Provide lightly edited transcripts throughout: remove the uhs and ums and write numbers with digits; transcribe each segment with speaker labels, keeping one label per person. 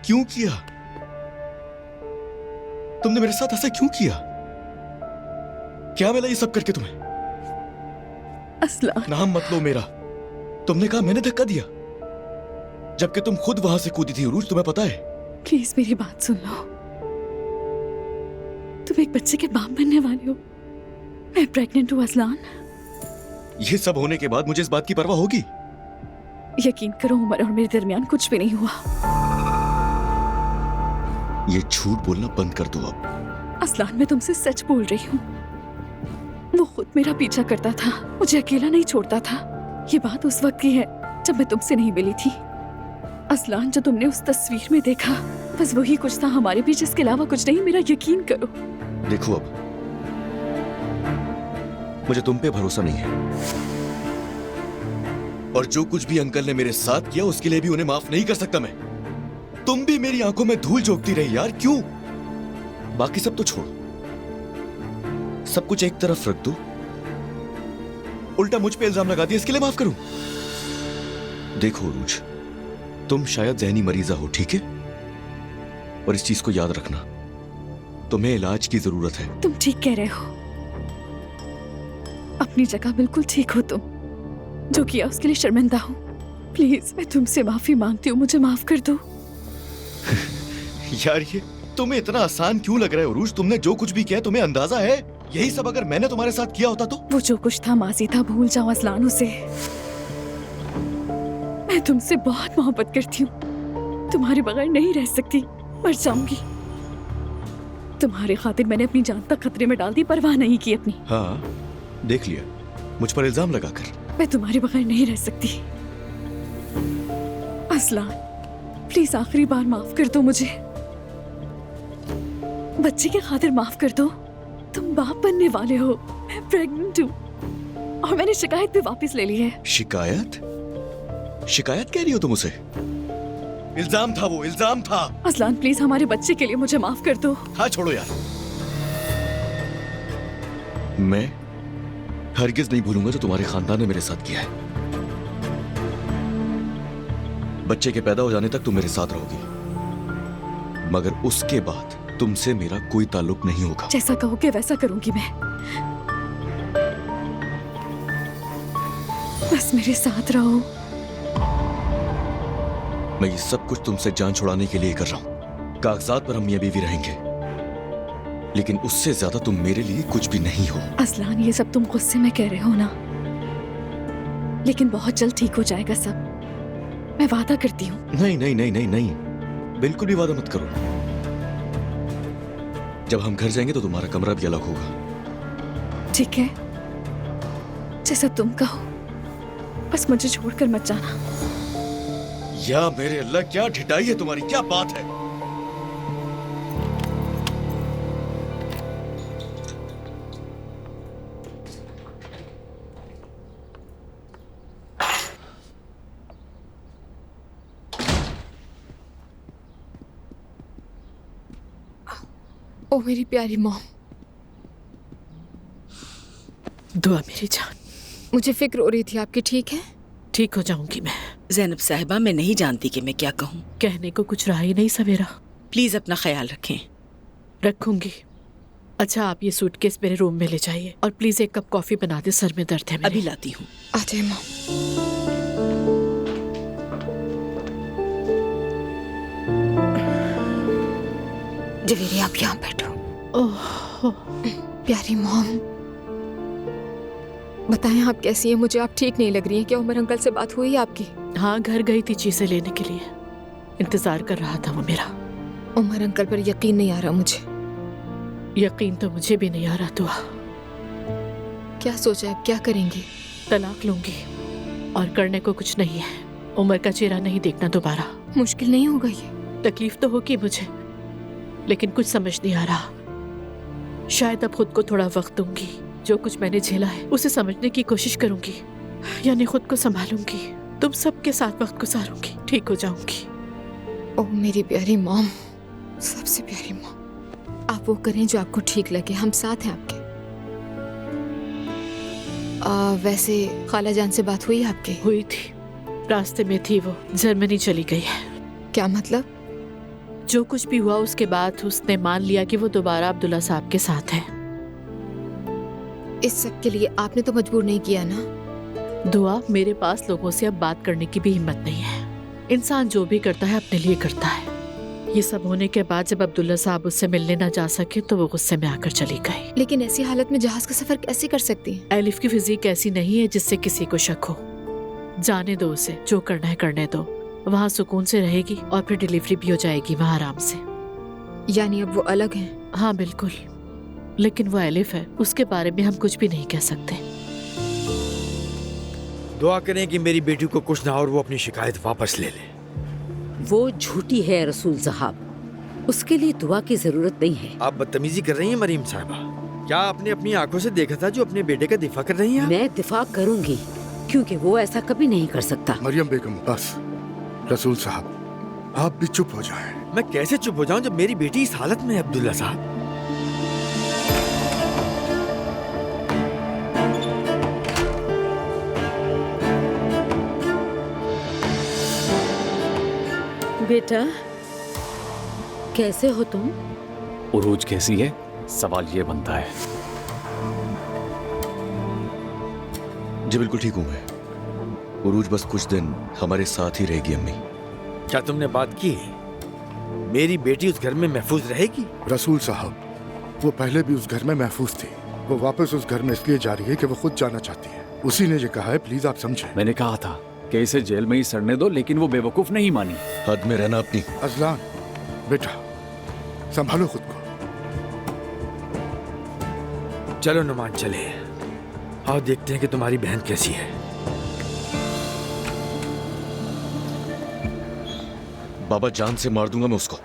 Speaker 1: क्यों किया? तुमने मेरे साथ ऐसा क्यों किया? क्या मिला ये सब करके तुम्हें?
Speaker 2: असलान,
Speaker 1: नाम मत लो मेरा। तुमने कहा मैंने धक्का दिया, जबकि तुम खुद वहां से कूदी थी। उरूज, तुम्हें पता है?
Speaker 2: प्लीज मेरी बात सुन लो। तुम एक बच्चे के बाप बनने वाले हो। मैं प्रेग्नेंट हूँ असलान।
Speaker 1: ये सब होने के बाद मुझे इस बात की परवाह होगी?
Speaker 2: यकीन करो, उमर और मेरे दरमियान कुछ भी नहीं हुआ।
Speaker 1: ये झूठ बोलना बंद कर दो अब।
Speaker 2: असलान, मैं तुमसे सच बोल रही हूँ। वो खुद मेरा पीछा करता था, मुझे अकेला नहीं छोड़ता था। ये बात उस वक्त की है जब मैं तुमसे नहीं मिली थी। असलान, जो तुमने उस तस्वीर में देखा, बस वही कुछ था हमारे बीच, इसके अलावा कुछ नहीं। मेरा यकीन करो।
Speaker 1: देखो, अब मुझे तुम पे भरोसा नहीं है, और जो कुछ भी अंकल ने मेरे साथ किया उसके लिए भी उन्हें माफ नहीं कर सकता मैं। तुम भी मेरी आंखों में धूल झोंकती रही यार, क्यों? बाकी सब तो छोड़, सब कुछ एक तरफ रख दो, उल्टा मुझ पे इल्जाम लगा दिया, इसके लिए माफ करूं? देखो रूज, तुम शायद जहनी मरीजा हो, ठीक है? और इस चीज को याद रखना, तुम्हें इलाज की जरूरत है।
Speaker 2: तुम ठीक कह रहे हो, अपनी जगह बिल्कुल ठीक हो तुम। जो किया उसके लिए शर्मिंदा हूँ। प्लीज मैं तुमसे माफी मांगती हूँ, मुझे माफ कर दो।
Speaker 1: यार, ये तुम्हें इतना आसान क्यों लग रहा है उरूज? तुमने जो कुछ भी किया तुम्हें अंदाजा है? यही सब अगर मैंने तुम्हारे साथ किया होता तो?
Speaker 2: वो जो कुछ था माजी था, भूल जाओ असलान उसे। मैं तुमसे बहुत मोहब्बत करती हूँ, तुम्हारे बगैर नहीं रह सकती, मर जाऊंगी। तुम्हारे खातिर मैंने अपनी जान तक खतरे में डाल दी, परवाह नहीं की अपनी।
Speaker 1: हाँ, देख लिया, मुझ पर इल्जाम लगाकर।
Speaker 2: मैं तुम्हारे बगैर नहीं रह सकती। असलान, प्लीज आखिरी बार माफ कर दो मुझे। बच्चे के खातिर माफ कर दो। तुम बाप बनने वाले हो, मैं प्रेग्नेंट हूँ, और मैंने शिकायत भी वापस ले ली है।
Speaker 1: शिकायत? शिकायत कह रही हो तुम उसे? इल्जाम था वो, इल्जाम था।
Speaker 2: असलान, प्लीज हमारे बच्चे के लिए मुझे माफ कर दो।
Speaker 1: हाँ, छोड़ो यार। मैं हरगिज नहीं भूलूंगा जो तुम्हारे खानदान ने मेरे साथ किया है। बच्चे के पैदा हो जाने तक तुम मेरे साथ रहोगी, मगर उसके बाद तुमसे मेरा कोई ताल्लुक नहीं होगा।
Speaker 2: जैसा कहोगे वैसा करूंगी मैं। बस मेरे साथ रहो।
Speaker 1: मैं ये सब कुछ तुमसे जान छुड़ाने के लिए कर रहा हूं। कागजात पर हम मियां बीवी रहेंगे, लेकिन उससे ज्यादा तुम मेरे लिए कुछ भी नहीं हो।
Speaker 2: असलान, ये सब तुम गुस्से में कह रहे हो ना, लेकिन बहुत जल्द ठीक हो जाएगा सब, मैं वादा करती हूँ।
Speaker 1: नहीं नहीं नहीं नहीं नहीं, बिल्कुल भी वादा मत करो। जब हम घर जाएंगे तो तुम्हारा कमरा भी अलग होगा।
Speaker 2: ठीक है, जैसा तुम कहो, बस मुझे छोड़कर मत जाना।
Speaker 1: या मेरे अल्लाह, क्या ढिठाई है तुम्हारी, क्या बात है?
Speaker 3: ओ मेरी प्यारी मॉम,
Speaker 4: दुआ मेरी जान।
Speaker 3: मुझे फिक्र हो रही थी आपकी। ठीक है?
Speaker 4: ठीक हो जाऊंगी मैं।
Speaker 5: ज़ैनब साहिबा, मैं नहीं जानती कि मैं क्या कहूँ।
Speaker 4: कहने को कुछ रहा ही नहीं सवेरा।
Speaker 5: प्लीज़ अपना ख्याल रखें।
Speaker 4: रखूंगी। अच्छा, आप ये सूटकेस मेरे रूम में ले जाइए, और प्लीज एक कप कॉफी बना दे, सर में दर्द है मेरे।
Speaker 5: अभी लाती हूँ।
Speaker 3: आ जाए मॉम। जवेरी, आप यहाँ बैठो।
Speaker 4: ओह,
Speaker 3: प्यारी मॉम, बताएं आप कैसी हैं? मुझे आप ठीक नहीं लग रही हैं। क्या उमर अंकल से बात हुई आपकी?
Speaker 4: हाँ, घर गई थी चीजें लेने के लिए, इंतजार कर रहा था वो मेरा।
Speaker 3: उमर अंकल पर यकीन नहीं आ रहा मुझे।
Speaker 4: यकीन तो मुझे भी नहीं आ रहा। दुआ,
Speaker 3: क्या सोचा है, अब क्या करेंगी?
Speaker 4: तलाक लूंगी, और करने को कुछ नहीं है। उमर का चेहरा नहीं देखना दोबारा।
Speaker 3: मुश्किल नहीं होगा ये?
Speaker 4: तकलीफ तो होगी मुझे, लेकिन कुछ समझ नहीं आ रहा। शायद अब खुद को थोड़ा वक्त दूंगी, जो कुछ मैंने झेला है उसे समझने की कोशिश करूंगी, यानी खुद को संभालूंगी, तुम सबके साथ वक्त गुजारूंगी, ठीक हो जाऊंगी।
Speaker 3: ओह मेरी प्यारी मॉम, सबसे प्यारी मॉम, आप वो करें जो आपको ठीक लगे, हम साथ हैं आपके। वैसे खाला जान से बात हुई आपकी?
Speaker 4: हुई थी, रास्ते में थी वो, जर्मनी चली गई है।
Speaker 3: क्या मतलब?
Speaker 4: जो कुछ भी हुआ उसके बाद उसने मान लिया कि वो दोबारा अब्दुल्ला साहब के साथ है।
Speaker 3: इस सब के लिए आपने तो मजबूर नहीं किया ना।
Speaker 4: दुआ, मेरे पास लोगों से अब बात करने की भी हिम्मत नहीं है। इंसान जो भी करता है अपने लिए करता है। ये सब होने के बाद जब अब्दुल्ला साहब उससे मिलने ना जा सके तो वो गुस्से में आकर चली गई।
Speaker 3: लेकिन ऐसी हालत में जहाज का सफर कैसे कर सकती हैं?
Speaker 4: एलिफ की फिजिक ऐसी नहीं है जिससे किसी को शक हो। जाने दो उसे, जो करना है करने दो। वहाँ सुकून से रहेगी और फिर डिलीवरी भी हो जाएगी वहाँ आराम से।
Speaker 3: यानी अब वो अलग हैं?
Speaker 4: हाँ बिल्कुल, लेकिन वो एलिफ है, उसके बारे में हम कुछ भी नहीं कह सकते।
Speaker 6: दुआ करें कि मेरी बेटी को कुछ ना और वो अपनी शिकायत वापस ले ले।
Speaker 7: वो झूठी है रसूल साहब, उसके लिए दुआ की जरूरत नहीं है।
Speaker 6: आप बदतमीजी कर रही हैं मरीम साहिबा। क्या आपने अपनी आंखों से देखा था जो अपने बेटे का दिफा कर रही हैं?
Speaker 7: मैं दिफा करूंगी क्योंकि वो ऐसा कभी नहीं कर सकता।
Speaker 8: मरियम बेगम बस, रसूल साहब आप भी चुप हो जाएं।
Speaker 6: मैं कैसे चुप हो जाऊं जब मेरी बेटी इस हालत में है अब्दुल्ला साहब?
Speaker 7: बेटा कैसे हो तुम?
Speaker 9: उरूज कैसी है? सवाल ये बनता है।
Speaker 1: जी बिल्कुल ठीक हूँ मैं। उरूज बस कुछ दिन हमारे साथ ही रहेगी अम्मी।
Speaker 6: क्या तुमने बात की? मेरी बेटी उस घर में महफूज रहेगी?
Speaker 8: रसूल साहब, वो पहले भी उस घर में महफूज थी। वो वापस उस घर में इसलिए जा रही है कि वो खुद जाना चाहती है। उसी ने ये कहा है, प्लीज आप समझें।
Speaker 9: मैंने कहा था कि इसे जेल में ही सड़ने दो, लेकिन वो बेवकूफ नहीं मानी।
Speaker 1: हद में रहना अपनी।
Speaker 8: अजलान बेटा, संभालो खुद को।
Speaker 6: चलो नुमान चले और देखते हैं कि तुम्हारी बहन कैसी है।
Speaker 1: बाबा जान से मार दूंगा मैं उसको।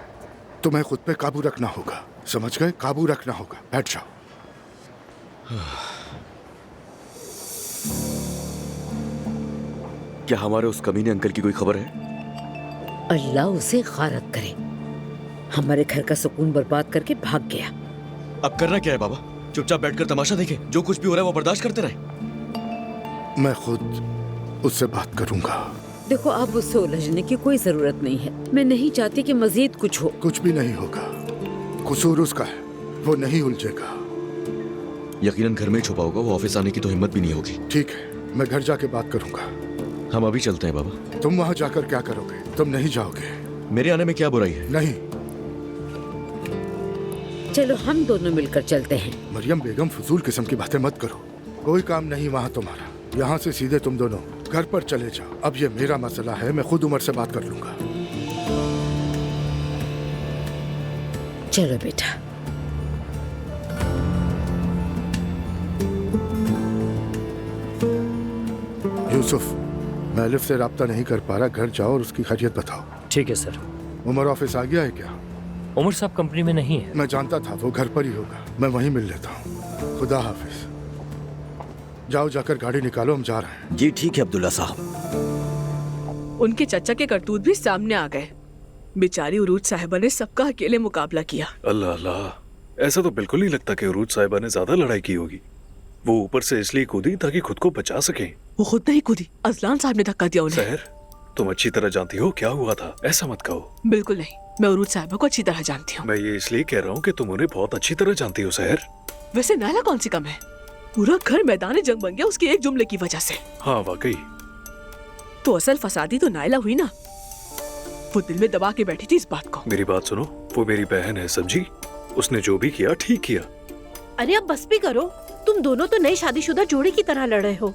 Speaker 8: तुम्हें खुद पे काबू रखना होगा, समझ गए? काबू रखना होगा। बैठ जाओ।
Speaker 1: क्या हमारे उस कमीने अंकल की कोई खबर है?
Speaker 7: अल्लाह उसे गारत करे, हमारे घर का सुकून बर्बाद करके भाग गया।
Speaker 1: अब करना क्या है बाबा? चुपचाप बैठकर तमाशा देखें? जो कुछ भी हो रहा है वो बर्दाश्त करते रहे?
Speaker 8: मैं खुद उससे बात करूंगा।
Speaker 7: देखो, अब उससे उलझने की कोई जरूरत नहीं है। मैं नहीं चाहती कि मजीद कुछ हो।
Speaker 8: कुछ भी नहीं होगा, कसूर उसका है, वो नहीं उलझेगा।
Speaker 1: यकीनन घर में ही छुपा होगा, वो ऑफिस आने की तो हिम्मत भी नहीं होगी।
Speaker 8: ठीक है, मैं घर जाके बात करूंगा।
Speaker 1: हम अभी चलते हैं बाबा।
Speaker 8: तुम वहां जाकर क्या करोगे? तुम नहीं जाओगे।
Speaker 1: मेरे आने में क्या बुराई है?
Speaker 8: नहीं।
Speaker 7: चलो हम दोनों मिलकर चलते हैं।
Speaker 8: मरियम बेगम, फजूल किस्म की बातें मत करो। कोई काम नहीं वहाँ तुम्हारा। यहाँ से सीधे तुम दोनों घर पर चले जाओ। अब ये मेरा मसला है, मैं खुद उमर से बात कर लूंगा।
Speaker 7: चलो बेटा।
Speaker 8: यूसुफ, मैं अलिफ से राब्ता नहीं कर पा रहा। घर जाओ और उसकी खैरियत बताओ।
Speaker 10: ठीक है सर।
Speaker 8: उमर ऑफिस आ गया है क्या?
Speaker 10: उमर साहब कंपनी में नहीं है।
Speaker 8: मैं जानता था वो घर पर ही होगा। मैं वहीं मिल लेता हूँ। खुदा हाफिज। जाओ, जाकर गाड़ी निकालो, हम जा रहे हैं।
Speaker 1: जी ठीक है अब्दुल्ला साहब।
Speaker 11: उनके चचा के करतूत भी सामने आ गए। बेचारी उरूज साहिबा ने सबका अकेले मुकाबला किया।
Speaker 12: अल्लाह अल्लाह, ऐसा तो बिल्कुल नहीं लगता कि उरूज साहिबा ने ज्यादा लड़ाई की होगी। वो ऊपर से इसलिए कूदी ताकि खुद को बचा सके।
Speaker 11: वो खुद नहीं कूदी, अजलान साहब ने धक्का दिया उन्हें।
Speaker 12: सहर, तुम अच्छी तरह जानती हो क्या हुआ था, ऐसा मत कहो।
Speaker 11: बिल्कुल नहीं, मैं उरूज साहिबा को अच्छी तरह जानती हूँ।
Speaker 12: मैं ये इसलिए कह रहा हूँ कि तुम उन्हें बहुत अच्छी तरह जानती हो सहर।
Speaker 11: वैसे नायला कौन सी कम है? पूरा घर मैदान जंग बन गया उसके एक जुमले की वजह से।
Speaker 12: हाँ वाकई।
Speaker 11: तो असल फसादी तो नायला हुई ना। वो दिल में दबा के बैठी थी इस बात को।
Speaker 12: मेरी बात सुनो, वो मेरी बहन है समझी। उसने जो भी किया ठीक किया।
Speaker 4: अरे अब बस भी करो, तुम दोनों तो नई शादीशुदा जोड़ी की तरह लड़ रहे हो।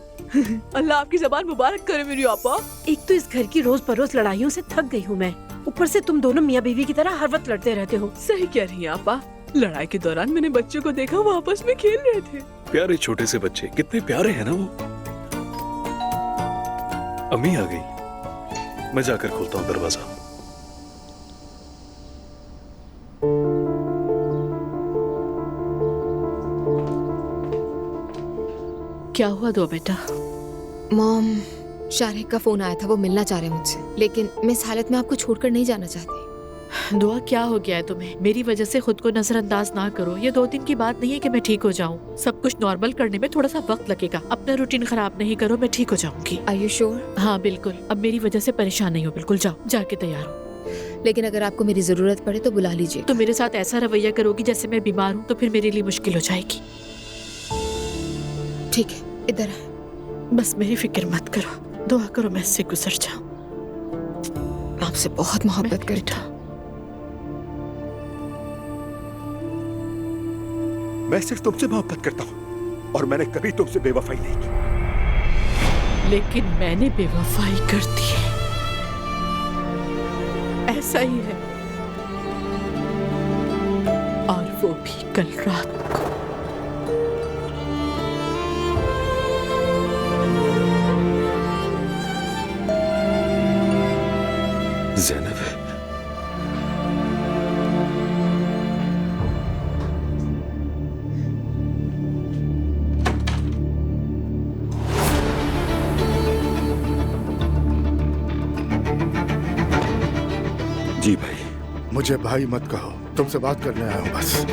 Speaker 11: अल्लाह आपकी जबान मुबारक करे मेरी आपा।
Speaker 4: एक तो इस घर की रोज बरोज लड़ाइयों से थक गई हूँ मैं, ऊपर से तुम दोनों मियाँ बीवी की तरह हर वक्त लड़ते रहते हो।
Speaker 11: सही कह रही है आपा। लड़ाई के दौरान मैंने बच्चों को देखा, वो आपस में खेल रहे थे।
Speaker 12: प्यारे छोटे से बच्चे, कितने प्यारे हैं ना वो। अम्मी आ गई, मैं जाकर खोलता हूँ दरवाजा।
Speaker 4: क्या हुआ दो बेटा?
Speaker 3: मॉम, शारिक का फोन आया था, वो मिलना चाह रहे हैं मुझसे, लेकिन मैं इस हालत में आपको छोड़कर नहीं जाना चाहती।
Speaker 4: दुआ, क्या हो गया है तुम्हें? मेरी वजह से खुद को नजरअंदाज ना करो। ये 2 दिन की बात नहीं है कि मैं ठीक हो जाऊँ। सब कुछ नॉर्मल करने में थोड़ा सा वक्त लगेगा। अपना रूटीन खराब नहीं करो, मैं ठीक हो जाऊंगी।
Speaker 3: Are you sure?
Speaker 4: हाँ बिल्कुल। अब मेरी वजह से परेशान नहीं हो। बिल्कुल जाओ, जाके तैयार हो।
Speaker 3: लेकिन अगर आपको मेरी जरूरत पड़े तो बुला लीजिए।
Speaker 4: तो मेरे साथ ऐसा रवैया करोगी जैसे मैं बीमार हूँ तो फिर मेरे लिए मुश्किल हो जाएगी।
Speaker 3: ठीक है, इधर आए।
Speaker 4: बस मेरी फिक्र मत करो, दुआ करो मैं इससे गुजर जाऊं।
Speaker 3: आपसे बहुत मोहब्बत करता हूँ।
Speaker 13: मैं सिर्फ तुमसे मोहब्बत करता हूँ और मैंने कभी तुमसे बेवफाई नहीं की।
Speaker 4: लेकिन मैंने बेवफाई कर दी है, ऐसा ही है। और वो भी कल रात को।
Speaker 13: ज़ैनब, जी भाई।
Speaker 8: मुझे भाई मत कहो, तुमसे बात करने आया हूँ बस।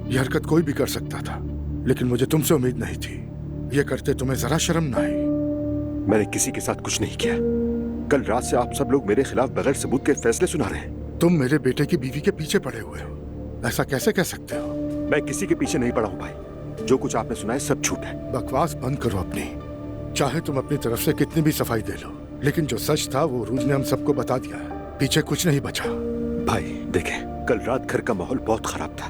Speaker 8: ये हरकत कोई भी कर सकता था, लेकिन मुझे तुमसे उम्मीद नहीं थी। ये करते तुम्हें जरा शर्म ना आई?
Speaker 13: मैंने किसी के साथ कुछ नहीं किया। कल रात से आप सब लोग मेरे खिलाफ बगैर सबूत के फैसले सुना रहे हैं।
Speaker 8: तुम मेरे बेटे की बीवी के पीछे पड़े हुए हो, ऐसा कैसे कह सकते हो?
Speaker 13: मैं किसी के पीछे नहीं पड़ा हूँ भाई। जो कुछ आपने सुना है सब झूठ है।
Speaker 8: बकवास बंद करो अपनी। चाहे तुम अपनी तरफ से कितनी भी सफाई दे लो, लेकिन जो सच था वो रूज ने हम सबको बता दिया है। पीछे कुछ नहीं बचा।
Speaker 13: भाई देखें, कल रात घर का माहौल बहुत खराब था।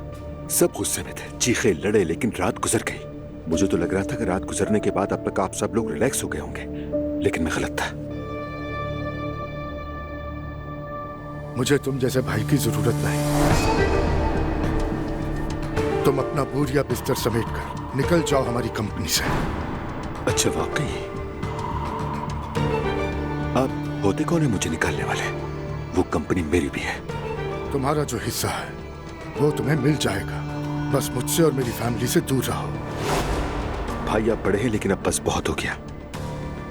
Speaker 13: सब गुस्से में थे, चीखे लड़े, लेकिन रात गुजर गई। मुझे तो लग रहा था कि रात गुजरने के बाद अब तक आप सब लोग रिलैक्स हो गए होंगे, लेकिन मैं गलत था।
Speaker 8: मुझे तुम जैसे भाई की जरूरत नहीं। तुम अपना बोरिया बिस्तर समेट कर निकल जाओ हमारी कंपनी से।
Speaker 13: अच्छा, वाकई आप होते कौन है मुझे निकालने वाले? वो कंपनी मेरी भी है।
Speaker 8: तुम्हारा जो हिस्सा है वो तुम्हें मिल जाएगा। बस मुझसे और मेरी फैमिली से दूर रहो।
Speaker 13: भाई आप बड़े हैं, लेकिन अब बस बहुत हो गया।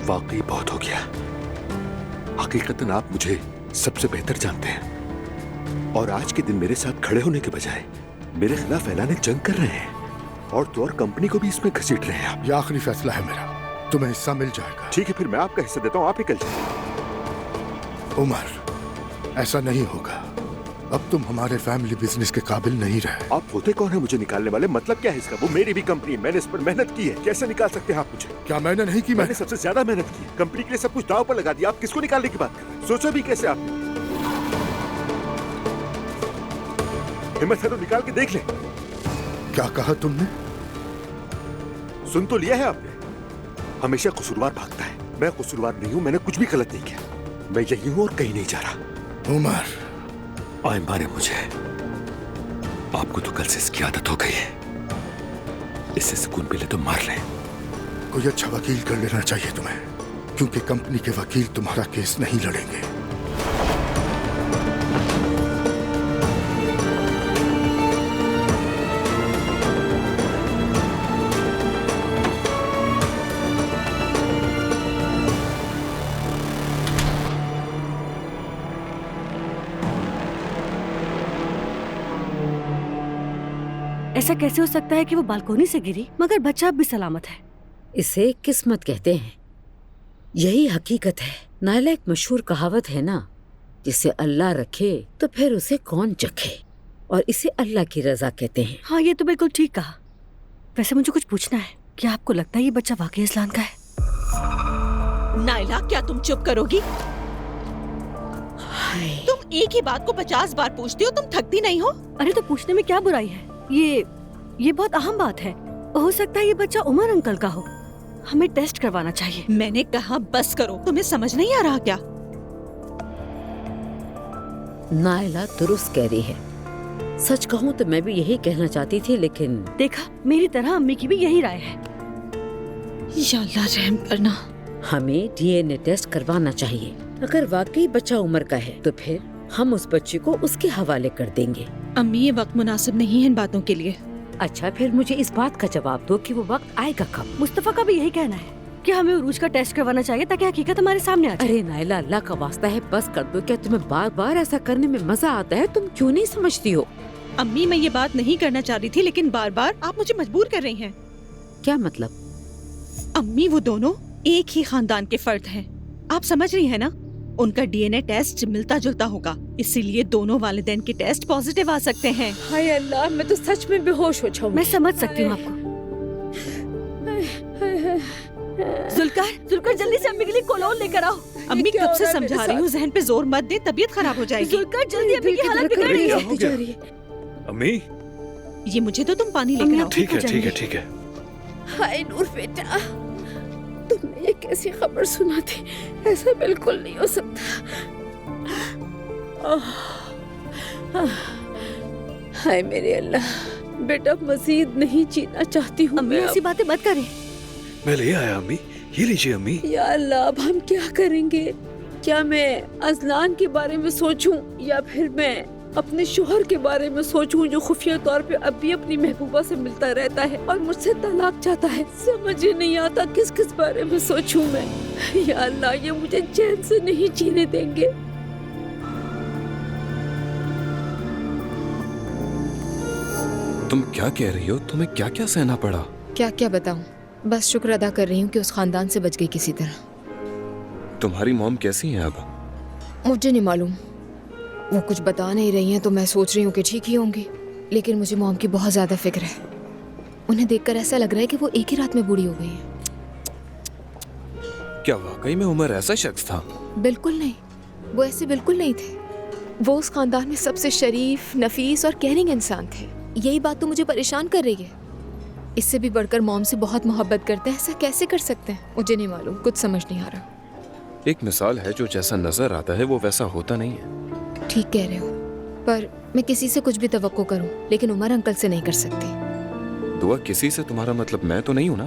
Speaker 13: वाकई बहुत हो गया। हकीकतन आप मुझे सबसे बेहतर जानते हैं, और आज के दिन मेरे साथ खड़े होने के बजाय मेरे खिलाफ ऐलान जंग कर रहे हैं, और तो और कंपनी को भी इसमें घसीट रहे हैं आप।
Speaker 8: ये आखिरी फैसला है मेरा, तुम्हें हिस्सा मिल जाएगा।
Speaker 13: ठीक है, फिर मैं आपका हिस्सा देता हूँ, आप निकल जाइए।
Speaker 8: उमर, ऐसा नहीं होगा। अब तुम हमारे फैमिली बिजनेस के काबिल नहीं रहे।
Speaker 13: आप होते कौन है मुझे निकालने वाले? मतलब क्या है इसका? वो मेरी भी कंपनी है, मैंने इस पर मेहनत की है। कैसे निकाल सकते हैं आप मुझे?
Speaker 8: क्या मैंने नहीं की?
Speaker 13: मैंने सबसे ज्यादा मेहनत की। कंपनी के लिए सब कुछ दांव पर लगा दिया। आप किसको निकालने की बात कर रहे हैं? सोचो भी कैसे आपने? हिम्मत है तो निकाल के देख ले।
Speaker 8: क्या कहा तुमने?
Speaker 13: सुन तो लिया है आपने? हमेशा कसूरवार भागता है। मैं कसूरवार नहीं हूँ, मैंने कुछ भी गलत नहीं किया। मैं यही हूँ और कहीं नहीं जा रहा।
Speaker 8: उमर,
Speaker 13: आए मारे मुझे। आपको तो कल से इसकी आदत हो गई है। इससे सुकून मिले तो मार ले।
Speaker 8: कोई अच्छा वकील कर लेना चाहिए तुम्हें, क्योंकि कंपनी के वकील तुम्हारा केस नहीं लड़ेंगे।
Speaker 14: ऐसा कैसे हो सकता है कि वो बालकोनी से गिरी मगर बच्चा अब भी सलामत है?
Speaker 7: इसे किस्मत कहते हैं। यही हकीकत है। नायला एक मशहूर कहावत है ना, जिसे अल्लाह रखे तो फिर उसे कौन चखे, और इसे अल्लाह की रजा कहते हैं।
Speaker 14: हाँ, ये तो बिल्कुल ठीक कहा। वैसे मुझे कुछ पूछना है, क्या आपको लगता है ये बच्चा वाकई असलान का है?
Speaker 5: नायला, क्या तुम चुप करोगी? तुम एक ही बात को 50 बार पूछती हो, तुम थकती नहीं हो?
Speaker 14: अरे तो पूछने में क्या बुराई है? ये बहुत अहम बात है। हो सकता है ये बच्चा उमर अंकल का हो। हमें टेस्ट करवाना चाहिए।
Speaker 5: मैंने कहा बस करो। तुम्हें समझ नहीं आ रहा क्या?
Speaker 7: नायला दुरुस्त कह रही है। सच कहूँ तो मैं भी यही कहना चाहती थी, लेकिन
Speaker 14: देखा, मेरी तरह अम्मी की भी यही राय है।
Speaker 3: या अल्लाह रहम करना।
Speaker 7: हमें डीएनए टेस्ट करवाना चाहिए। अगर वाकई बच्चा उमर का है तो फिर हम उस बच्चे को उसके हवाले कर देंगे।
Speaker 3: अम्मी, ये वक्त मुनासिब नहीं है इन बातों के लिए।
Speaker 7: अच्छा, फिर मुझे इस बात का जवाब दो कि वो वक्त आएगा कब?
Speaker 14: मुस्तफा का भी यही कहना है क्या हमें उरूज का टेस्ट करवाना चाहिए ताकि हकीकत हमारे सामने आ जाए?
Speaker 7: अरे नायला, अल्लाह का वास्ता है बस कर दो। क्या तुम्हें बार बार ऐसा करने में मजा आता है? तुम क्यों नहीं समझती हो?
Speaker 5: अम्मी मैं ये बात नहीं करना चाह रही थी, लेकिन बार बार आप मुझे मजबूर कर रही हैं।
Speaker 7: क्या मतलब?
Speaker 5: अम्मी वो दोनों एक ही खानदान के फर्द हैं। आप समझ रही हैं ना? उनका डीएनए टेस्ट मिलता जुलता होगा, इसीलिए दोनों वालिदैन के टेस्ट पॉजिटिव आ सकते हैं।
Speaker 7: हाय अल्लाह, मैं तो सच में बेहोश हो जाऊंगी।
Speaker 14: मैं समझ सकती हूँ आपको। जुल्कर जल्दी से अम्मी के लिए कोलोन लेकर आओ।
Speaker 5: अम्मी कब से समझा रही हूँ, जहन पे जोर मत दे, तबीयत खराब हो जाएगी।
Speaker 14: जुल्कर जल्दी, अम्मी की हालत बिगड़ रही है।
Speaker 12: अम्मी
Speaker 5: ये मुझे तो तुम पानी लेकर आओ।
Speaker 12: ठीक है ठीक है ठीक है।
Speaker 7: हाय नूर बेटा, तुमने ये कैसी खबर सुना थी? ऐसा बिल्कुल नहीं हो सकता। हाय मेरे अल्लाह, बेटा मजीद नहीं जीना चाहती हूँ।
Speaker 14: अम्मी ऐसी बातें मत करें।
Speaker 12: मैं ले आया अम्मी, ये लीजिए अम्मी।
Speaker 7: या अल्लाह, अब हम क्या करेंगे? क्या मैं अजलान के बारे में सोचूं या फिर मैं अपने शोहर के बारे में सोचूं जो खुफिया तौर पे अब भी अपनी महबूबा से मिलता रहता है और मुझसे तलाक चाहता है? समझ ही नहीं आता किस किस बारे में सोचूं मैं। या अल्लाह, ये मुझे चैन से नहीं जीने देंगे।
Speaker 15: तुम क्या कह रही हो? तुम्हें क्या क्या सहना पड़ा?
Speaker 3: क्या क्या बताऊं, बस शुक्र अदा कर रही हूँ कि उस खानदान से बच गई किसी तरह।
Speaker 15: तुम्हारी मॉम कैसी हैं अब?
Speaker 3: मुझे नहीं मालूम, वो कुछ बता नहीं रही हैं, तो मैं सोच रही हूँ कि ठीक ही होंगी, लेकिन मुझे मॉम की बहुत ज्यादा फिक्र है। उन्हें देखकर ऐसा लग रहा है कि वो एक ही रात में बूढ़ी हो गई हैं।
Speaker 15: क्या वाकई में उमर ऐसा शख्स था?
Speaker 3: बिल्कुल नहीं, वो ऐसे बिल्कुल नहीं थे। वो उस खानदान में सबसे शरीफ, नफीस और केयरिंग इंसान थे। यही बात तो मुझे परेशान कर रही है। इससे भी बढ़कर मॉम से बहुत मोहब्बत करते हैं। ऐसा कैसे कर सकते हैं? मुझे नहीं मालूम, कुछ समझ नहीं आ रहा।
Speaker 15: एक मिसाल है, जो जैसा नजर आता है वो वैसा होता नहीं है।
Speaker 3: ठीक कह रहे हो, पर मैं किसी से कुछ भी तवक्को करूं, लेकिन उमर अंकल से नहीं कर सकती।
Speaker 15: दुआ किसी से तुम्हारा मतलब मैं तो नहीं हूँ ना?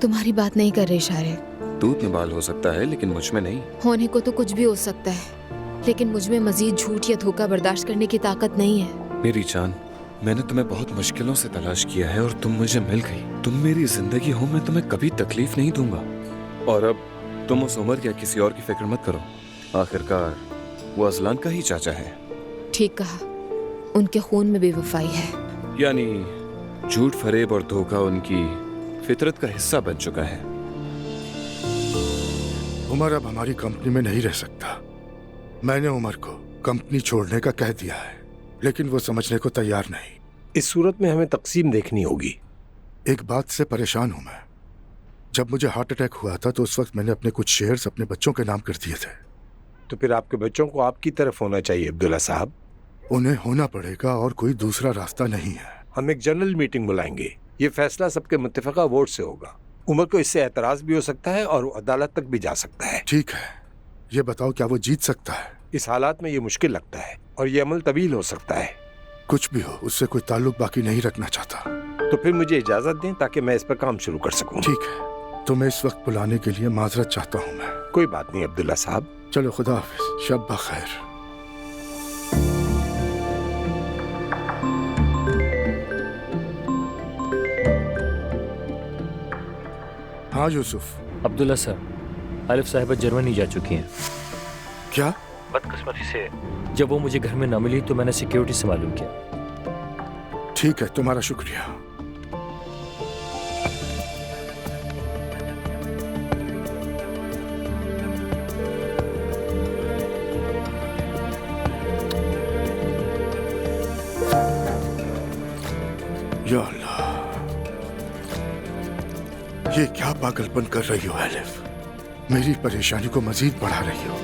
Speaker 3: तुम्हारी बात नहीं कर रही शायद।
Speaker 15: दूध में बाल हो सकता है लेकिन मुझ में नहीं।
Speaker 3: होने को तो कुछ भी हो सकता है, लेकिन मुझ में मजीद झूठ या धोखा बर्दाश्त करने की ताकत नहीं है।
Speaker 15: मेरी जान, मैंने तुम्हें बहुत मुश्किलों से तलाश किया है और तुम मुझे मिल गई। तुम मेरी जिंदगी हो, मैं तुम्हें कभी तकलीफ नहीं दूंगा। और अब तुम उस उमर या किसी और की फिक्र मत करो। आखिरकार वो अजलान का ही चाचा है।
Speaker 3: ठीक कहा, उनके खून में बेवफाई है।
Speaker 15: यानी झूठ, फरेब और धोखा उनकी फितरत का हिस्सा बन चुका है।
Speaker 8: उमर अब हमारी कंपनी में नहीं रह सकता। मैंने उमर को कंपनी छोड़ने का कह दिया है, लेकिन वो समझने को तैयार नहीं।
Speaker 16: इस सूरत में हमें तकसीम देखनी होगी।
Speaker 8: एक बात से परेशान हूं मैं। जब मुझे हार्ट अटैक हुआ था तो उस वक्त मैंने अपने कुछ शेयर्स अपने बच्चों के नाम कर दिए थे।
Speaker 16: तो फिर आपके बच्चों को आपकी तरफ होना चाहिए अब्दुल्ला साहब।
Speaker 8: उन्हें होना पड़ेगा और कोई दूसरा रास्ता नहीं है।
Speaker 16: हम एक जनरल मीटिंग बुलाएंगे। ये फैसला सबके मुत्तफिका वोट से होगा। उमर को इससे एतराज भी हो सकता है और वो अदालत तक भी जा सकता है।
Speaker 8: ठीक है, ये बताओ क्या वो जीत सकता है?
Speaker 16: इस हालात में ये मुश्किल लगता है और ये अमल तवील हो सकता है।
Speaker 8: कुछ भी हो, उससे कोई ताल्लुक बाकी नहीं रखना चाहता।
Speaker 16: तो फिर मुझे इजाजत दें ताकि मैं इस पर काम शुरू कर सकूं।
Speaker 8: ठीक है, तुम्हें इस वक्त बुलाने के लिए माजरत चाहता हूँ मैं।
Speaker 16: कोई बात नहीं अब्दुल्ला साहब।
Speaker 8: चलो, खुदा हाफिज, शब बखैर। हाँ यूसुफ।
Speaker 10: अब्दुल्ला सर, आलिफ साहिबा जर्मनी जा चुकी हैं।
Speaker 8: क्या?
Speaker 10: बदकिस्मती से जब वो मुझे घर में न मिली तो मैंने सिक्योरिटी से मालूम किया।
Speaker 8: ठीक है, तुम्हारा शुक्रिया। या अल्लाह, ये क्या पागलपन कर रही हो एलिफ? मेरी परेशानी को मजीद बढ़ा रही हो।